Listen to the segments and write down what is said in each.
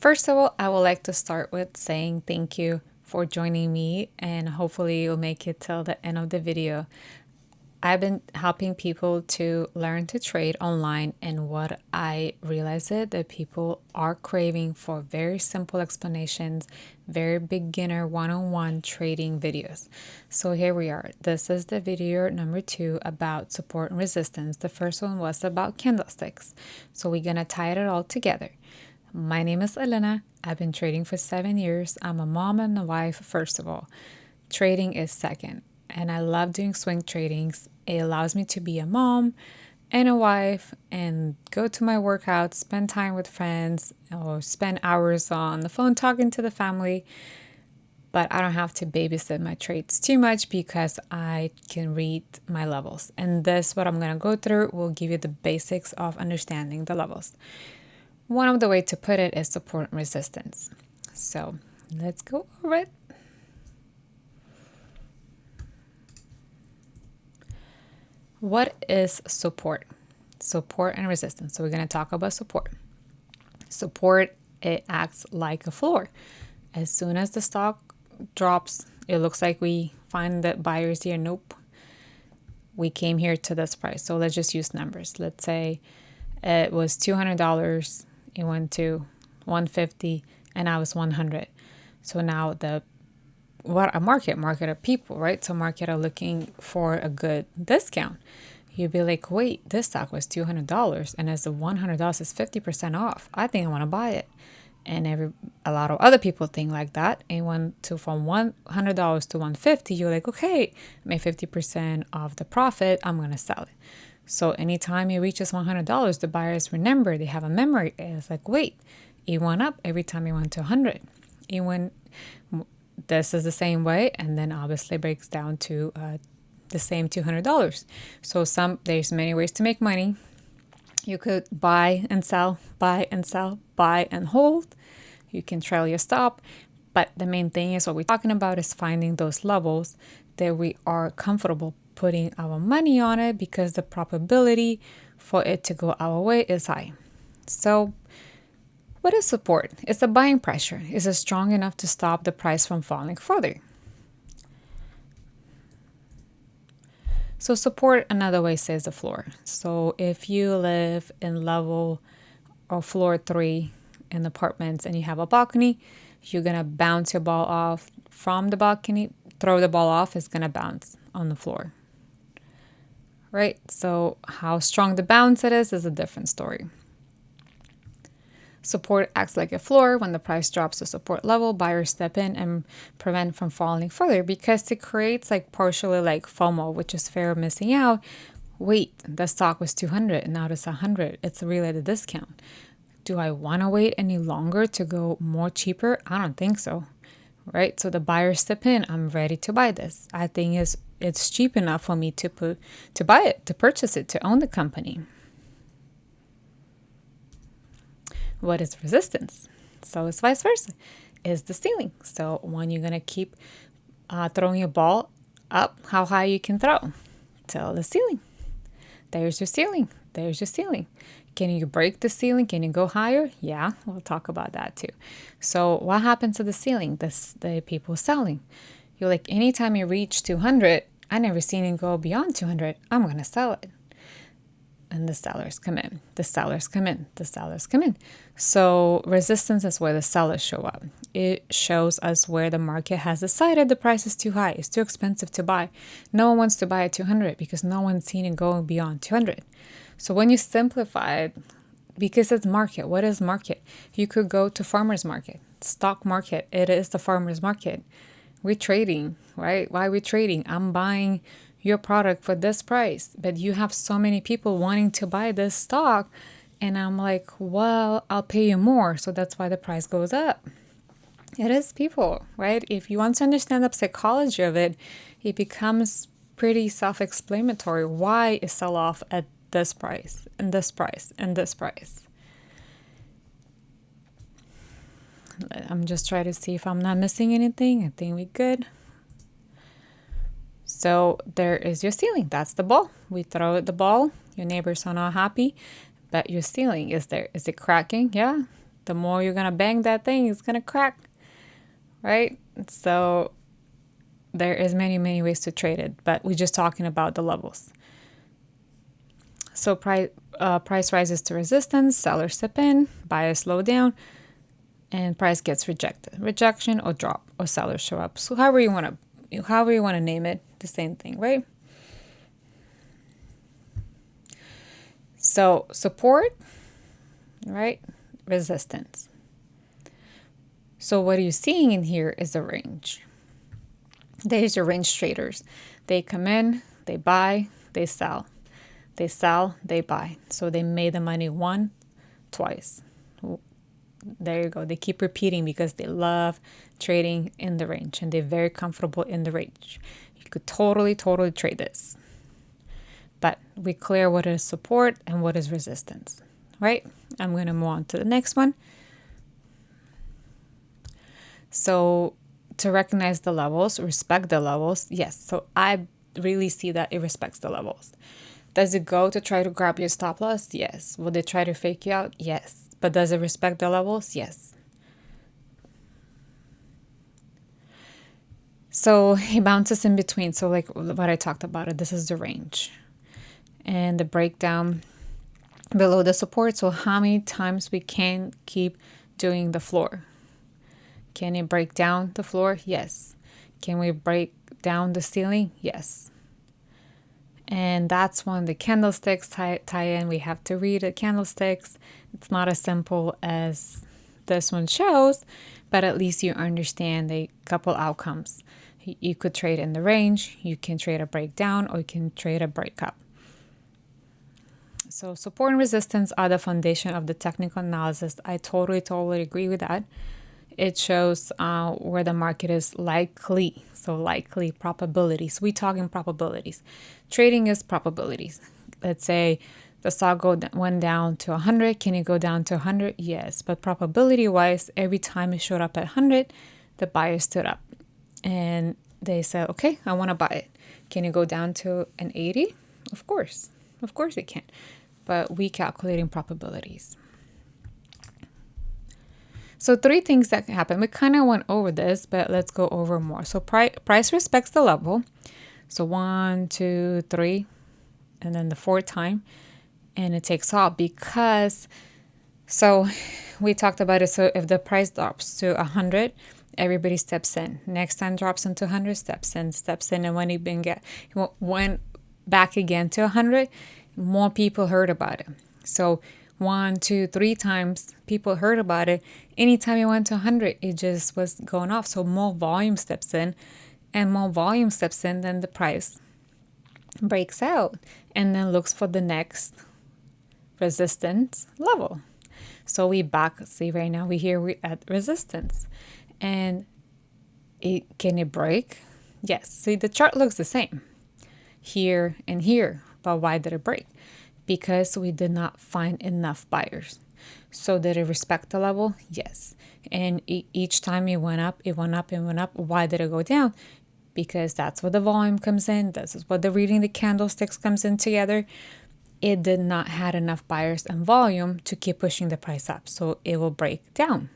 First of all, I would like to start with saying thank you for joining me, and hopefully you'll make it till the end of the video. I've been helping people to learn to trade online, and what I realized is that people are craving for very simple explanations, very beginner one-on-one trading videos. So here we are. This is the video number 2 about support and resistance. The first one was about candlesticks. So we're gonna tie it all together. My name is Elena. I've been trading for 7 years. I'm a mom and a wife, first of all. Trading is second. And I love doing swing tradings. It allows me to be a mom and a wife and go to my workouts, spend time with friends, or spend hours on the phone talking to the family. But I don't have to babysit my trades too much because I can read my levels. And this, what I'm going to go through, will give you the basics of understanding the levels. One of the way to put it is support and resistance. So let's go over it. What is support? Support and resistance. So we're going to talk about support. Support, it acts like a floor. As soon as the stock drops, it looks like we find that buyers here. Nope. We came here to this price. So let's just use numbers. Let's say it was $200. It went to $150 and now it's $100. So now what a market of people, right? So market are looking for a good discount. You'd be like, wait, this stock was $200 and as the $100 is 50% off, I think I want to buy it. And a lot of other people think like that. And went to from $100 to $150, you're like, okay, I made 50% of the profit, I'm gonna sell it. So anytime it reaches $100, the buyers remember, they have a memory. It's like, wait, it went up every time it went to 100. This is the same way, and then obviously breaks down to the same $200. So there's many ways to make money. You could buy and sell, buy and sell, buy and hold. You can trail your stop. But the main thing is what we're talking about is finding those levels that we are comfortable putting our money on it because the probability for it to go our way is high. So what is support? It's a buying pressure. Is it strong enough to stop the price from falling further? So support, another way, says the floor. So if you live in level or floor 3 in apartments and you have a balcony, you're going to bounce your ball off from the balcony, throw the ball off, it's going to bounce on the floor. Right? So how strong the bounce it is a different story. Support acts like a floor. When the price drops to support level, buyers step in and prevent from falling further because it creates partially like FOMO, which is fear of missing out. Wait, the stock was 200 and now it's 100. It's really the discount. Do I want to wait any longer to go more cheaper? I don't think so. Right? So the buyers step in. I'm ready to buy this. I think it's cheap enough for me to buy it, to purchase it, to own the company. What is resistance? So it's vice versa. Is the ceiling. So when you're going to keep throwing your ball up, how high you can throw till the ceiling. There's your ceiling. There's your ceiling. Can you break the ceiling? Can you go higher? Yeah, we'll talk about that too. So what happens to the ceiling? The people selling. You're like, anytime you reach 200, I never seen it go beyond 200. I'm going to sell it. And the sellers come in, the sellers come in, the sellers come in. So resistance is where the sellers show up. It shows us where the market has decided the price is too high. It's too expensive to buy. No one wants to buy at 200 because no one's seen it going beyond 200. So when you simplify it, because it's market, what is market? You could go to farmer's market, stock market. It is the farmer's market. We're trading, right? Why are we trading? I'm buying your product for this price, but you have so many people wanting to buy this stock. And I'm like, well, I'll pay you more. So that's why the price goes up. It is people, right? If you want to understand the psychology of it, it becomes pretty self-explanatory. Why is sell off at this price and this price and this price? I'm just trying to see if I'm not missing anything. I think we're good. So there is your ceiling. That's the ball. We throw the ball. Your neighbors are not happy, but your ceiling is there. Is it cracking? Yeah. The more you're going to bang that thing, it's going to crack, right? So there is many ways to trade it, but we're just talking about the levels. So price rises to resistance, sellers step in, buyers slow down, and price gets rejected. Rejection or drop, or sellers show up. So however you want to name it, the same thing, right? So support, right? Resistance. So what you're seeing in here is a range. There's your range traders. They come in, they buy, they sell. They sell, they buy. So they made the money twice. There you go. They keep repeating because they love trading in the range and they're very comfortable in the range. You could totally trade this. But we clear what is support and what is resistance, right? I'm going to move on to the next one. So to recognize the levels, respect the levels. Yes. So I really see that it respects the levels. Does it go to try to grab your stop loss? Yes. Will they try to fake you out? Yes. But does it respect the levels? Yes. So it bounces in between. So like what I talked about it, this is the range. And the breakdown below the support. So how many times we can keep doing the floor? Can it break down the floor? Yes. Can we break down the ceiling? Yes. And that's when the candlesticks tie in. We have to read the candlesticks. It's not as simple as this one shows, but at least you understand the couple outcomes. You could trade in the range, you can trade a breakdown, or you can trade a breakup. So support and resistance are the foundation of the technical analysis. I totally agree with that. It shows where the market is likely. So likely probabilities. We're talking probabilities. Trading is probabilities. Let's say the stock went down to 100. Can it go down to 100? Yes. But probability-wise, every time it showed up at 100, the buyer stood up. And they said, okay, I want to buy it. Can it go down to an 80? Of course. Of course it can. But we calculating probabilities. So 3 things that can happen. We kind of went over this, but let's go over more. So price respects the level. So 1, 2, 3, and then the 4th time. And it takes off because, so we talked about it. So if the price drops to 100, everybody steps in. Next time drops into 100, steps in. And when it went back again to 100, more people heard about it. So 1, 2, 3 times people heard about it. Anytime it went to 100, it just was going off. So more volume steps in, and more volume steps in, then the price breaks out and then looks for the next resistance level. So we back, see right now we're at resistance. And can it break? Yes. See, the chart looks the same here and here, but why did it break? Because we did not find enough buyers. So did it respect the level? Yes. And each time it went up, it went up, it went up. Why did it go down? Because that's where the volume comes in. This is what the reading the candlesticks comes in together. It did not have enough buyers and volume to keep pushing the price up. So it will break down.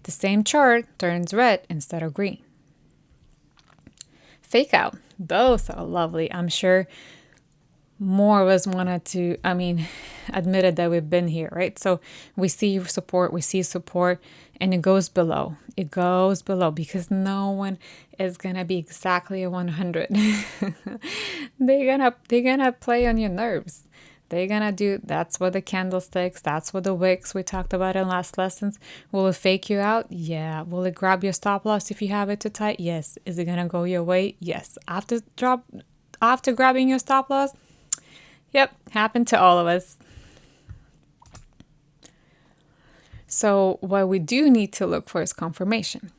The same chart turns red instead of green. Fake out. Those are lovely. I'm sure more of us admitted that we've been here, right? So we see support, and it goes below. It goes below because no one is gonna be exactly a 100. They're gonna play on your nerves. They're gonna do. That's what the candlesticks. That's what the wicks we talked about in last lessons. Will it fake you out? Yeah. Will it grab your stop loss if you have it too tight? Yes. Is it gonna go your way? Yes. After grabbing your stop loss. Yep, happened to all of us. So what we do need to look for is confirmation.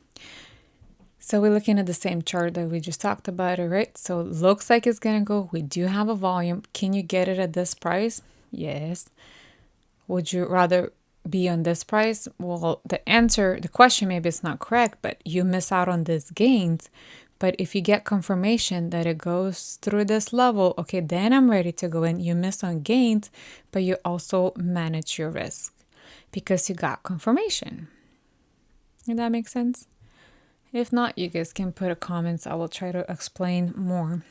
So we're looking at the same chart that we just talked about, right? So it looks like it's going to go. We do have a volume. Can you get it at this price? Yes. Would you rather be on this price? Well, the question maybe it's not correct, but you miss out on these gains. But if you get confirmation that it goes through this level, okay, then I'm ready to go in. You miss on gains, but you also manage your risk. because you got confirmation. Does that make sense? If not, you guys can put a comments. I will try to explain more.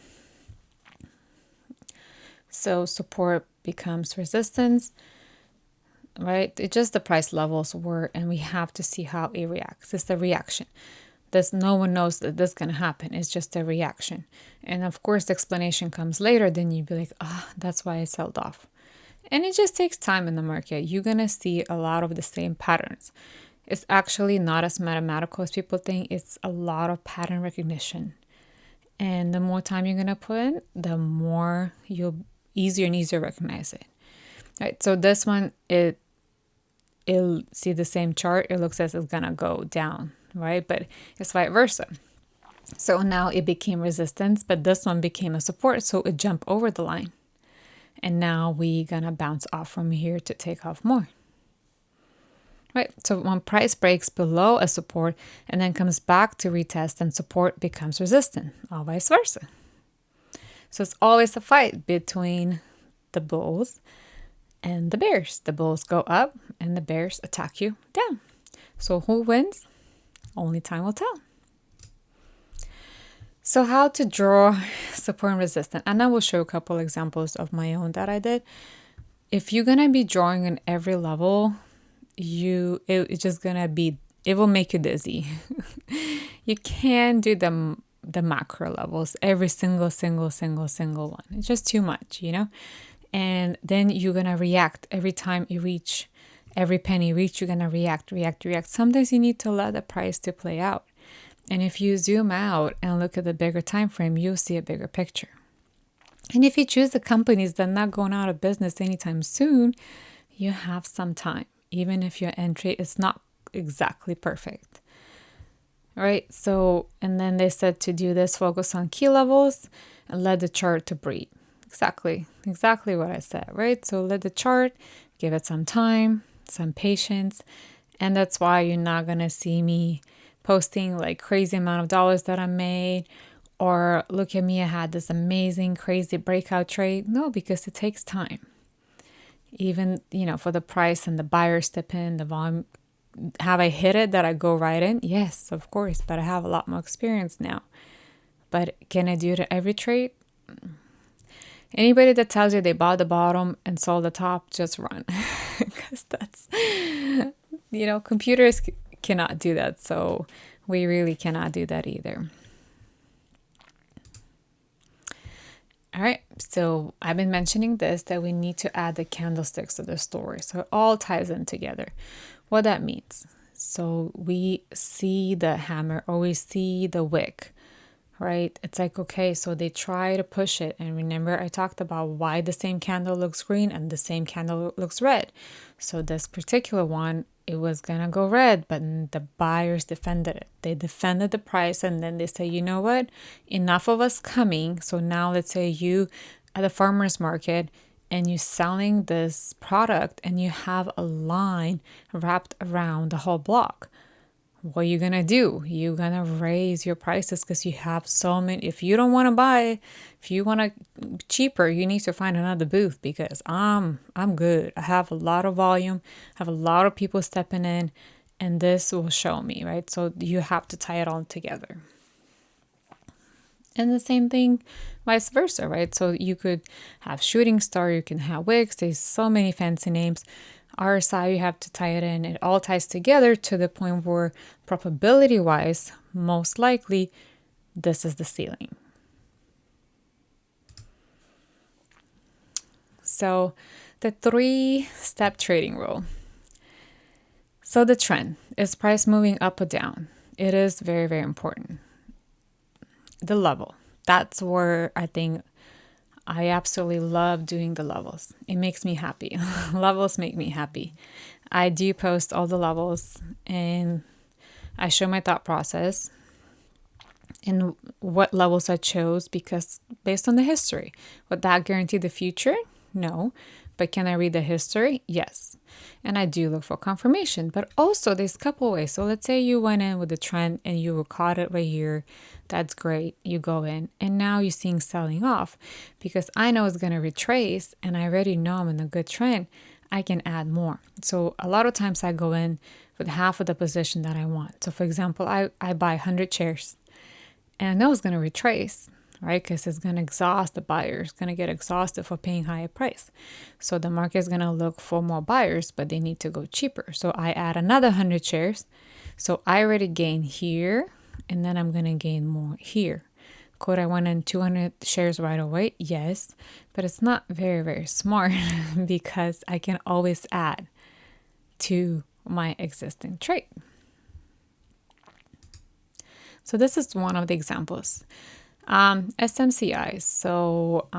So support becomes resistance, right? It's just the price levels were, and we have to see how it reacts. It's the reaction. No one knows that this is going to happen. It's just a reaction. And of course, the explanation comes later. Then you'd be like, that's why I sold off. And it just takes time in the market. You're going to see a lot of the same patterns. It's actually not as mathematical as people think. It's a lot of pattern recognition. And the more time you're going to put in, the more you'll easier and easier recognize it. Right. So this one, it'll see the same chart. It looks as it's going to go down, right? But it's vice versa. So now it became resistance, but this one became a support. So it jumped over the line. And now we're going to bounce off from here to take off more. Right. So when price breaks below a support and then comes back to retest, and support becomes resistant, or vice versa. So it's always a fight between the bulls and the bears. The bulls go up and the bears attack you down. So who wins? Only time will tell. So how to draw support and resistance. And I will show a couple examples of my own that I did. If you're going to be drawing on every level, it's just going to be, it will make you dizzy. You can't do the macro levels, every single one. It's just too much, And then you're going to react every time you reach, every penny you reach, you're going to react. Sometimes you need to let the price to play out. And if you zoom out and look at the bigger time frame, you'll see a bigger picture. And if you choose the companies that are not going out of business anytime soon, you have some time, even if your entry is not exactly perfect. Right? So, and then they said to do this, focus on key levels and let the chart to breathe. Exactly what I said, right? So let the chart, give it some time, some patience. And that's why you're not going to see me posting like crazy amount of dollars that I made, or look at me, I had this amazing, crazy breakout trade. No, because it takes time. Even, for the price and the buyer step in, the volume. Have I hit it that I go right in? Yes, of course, but I have a lot more experience now. But can I do it at every trade? Anybody that tells you they bought the bottom and sold the top, just run. Because that's, computers cannot do that. So we really cannot do that either. All right, so I've been mentioning this, that we need to add the candlesticks to the story. So it all ties in together. What that means. So we see the hammer, or we see the wick, right? It's like, okay, so they try to push it. And remember, I talked about why the same candle looks green and the same candle looks red. So this particular one, it was going to go red, but the buyers defended it. They defended the price, and then they say, you know what? Enough of us coming. So now let's say you at the farmer's market, and you're selling this product and you have a line wrapped around the whole block. What are you going to do? You're going to raise your prices because you have so many. If you don't want to buy, if you want to cheaper, you need to find another booth, because I'm good. I have a lot of volume. I have a lot of people stepping in, and this will show me, right? So you have to tie it all together. And the same thing, vice versa, right? So you could have Shooting Star, you can have Wix. There's so many fancy names. RSI, you have to tie it in. It all ties together to the point where probability-wise, most likely, this is the ceiling. So the 3-step trading rule. So the trend, is price moving up or down? It is very, very important. The level, that's where I think I absolutely love doing the levels. It makes me happy. Levels make me happy. I do post all the levels, and I show my thought process and what levels I chose, because based on the history. Would that guarantee the future? No. But can I read the history? Yes. And I do look for confirmation. But also there's a couple ways. So let's say you went in with the trend and you were caught it right here. That's great. You go in and now you're seeing selling off, because I know it's going to retrace and I already know I'm in a good trend. I can add more. So a lot of times I go in with half of the position that I want. So for example, I buy 100 shares and I know it's going to retrace, right? Because it's going to exhaust the buyers, going to get exhausted for paying higher price. So the market is going to look for more buyers, but they need to go cheaper. So I add another 100 shares. So I already gain here, and then I'm going to gain more here. Could I went in 200 shares right away? Yes, but it's not very, very smart because I can always add to my existing trade. So this is one of the examples. SMCI. So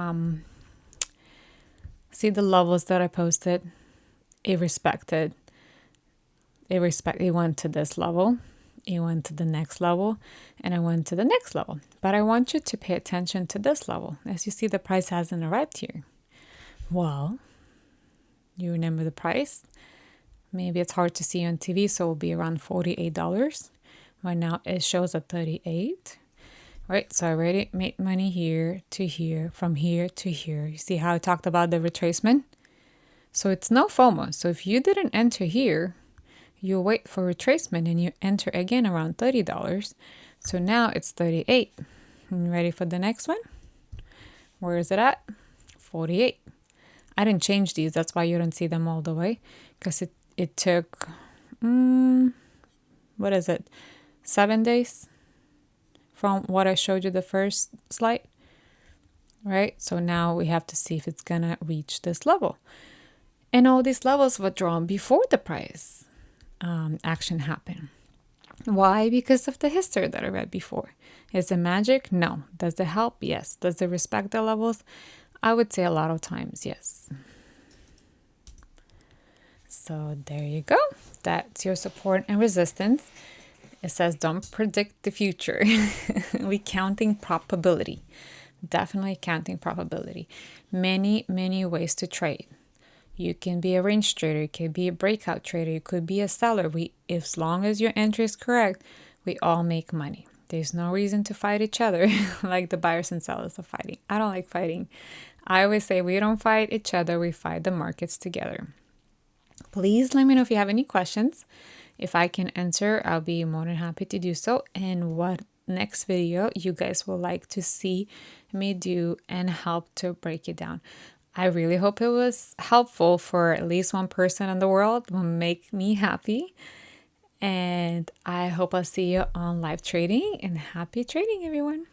see the levels that I posted. It went to this level. It went to the next level, and I went to the next level. But I want you to pay attention to this level. As you see, the price hasn't arrived here. Well, you remember the price? Maybe it's hard to see on TV, so it will be around $48. Right now it shows at 38. Right, so I already made money here to here, from here to here. You see how I talked about the retracement? So it's no FOMO. So if you didn't enter here, you wait for retracement and you enter again around $30. So now it's 38. You ready for the next one? Where is it at? 48. I didn't change these. That's why you don't see them all the way. Because it took, what is it? 7 days from what I showed you the first slide. Right? So now we have to see if it's going to reach this level. And all these levels were drawn before the price action happened. Why? Because of the history that I read before. Is it magic? No. Does it help? Yes. Does it respect the levels? I would say a lot of times, yes. So there you go. That's your support and resistance. It says don't predict the future. We counting probability. Definitely counting probability. Many, many ways to trade. You can be a range trader, you can be a breakout trader, you could be a seller. As long as your entry is correct, we all make money. There's no reason to fight each other like the buyers and sellers are fighting. I don't like fighting. I always say we don't fight each other, we fight the markets together. Please let me know if you have any questions. If I can answer, I'll be more than happy to do so. And what next video you guys will like to see me do and help to break it down. I really hope it was helpful for at least one person in the world. Will make me happy. And I hope I'll see you on live trading, and happy trading, everyone.